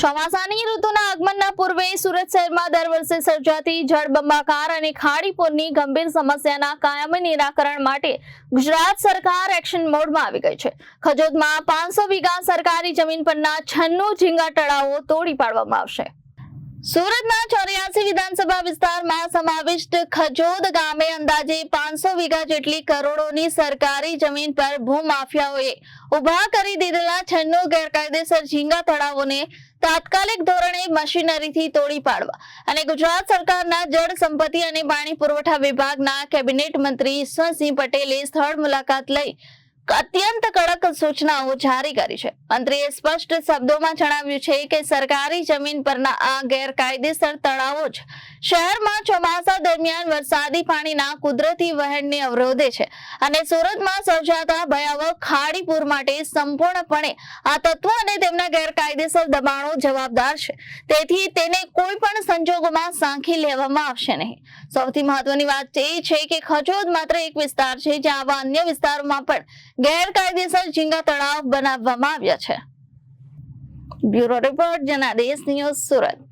ચોમાસાની ઋતુના આગમનના પૂર્વે સુરત શહેરમાં દર વર્ષે સર્જાતી જળબંબાકાર અને ખાડીપુરની ગંભીર સમસ્યાના કાયમી નિરાકરણ માટે ગુજરાત સરકાર એક્શન મોડમાં આવી ગઈ છે। ખજોદમાં 500 વીઘા સરકારી જમીન પરના 96 ઝીંગા તળાવો તોડી પાડવામાં આવશે। સુરતના 84 વિધાનસભા વિસ્તારમાં સમાવિષ્ટ ખજોદ ગામે અંદાજે 500 વીઘા જેટલી કરોડોની સરકારી જમીન પર ભૂમાફિયાઓએ ઉભા કરી દીધેલા 96 ગેરકાયદેસર ઝીંગા તળાવોને તાત્કાલિક ધોરણે મશીનરીથી તોડી પાડવા અને ગુજરાત સરકારના જળ સંપત્તિ અને પાણી પુરવઠા વિભાગના કેબિનેટ મંત્રી ઈશ્વરસિંહ પટેલે સ્થળ મુલાકાત લઈ અત્યંત કડક સૂચનાઓ જારી કરી છે। મંત્રીએ સ્પષ્ટ શબ્દોમાં જણાવ્યું છે કે સરકારી જમીન પરના આ ગેરકાયદેસર તળાવો જ શહેરમાં ચોમાસા દરમિયાન વરસાદી પાણીના કુદરતી વહેણને અવરોધે છે અને સુરતમાં સર્જાતા ભયાવહ ખાડીપુર માટે સંપૂર્ણપણે આ તત્વો અને તેમના ગેરકાયદેસર દબાણો જવાબદાર છે। તેથી તેને કોઈ પણ સંજોગોમાં સાંખી લેવામાં આવશે નહીં। સૌથી મહત્વની વાત એ છે કે ખજોદ માત્ર એક વિસ્તાર છે જ્યાં આવા અન્ય વિસ્તારોમાં પણ ગેરકાયદેસર ઝીંગા તળાવ બનાવવામાં આવ્યા છે। Bureau report Janadesh news Surat.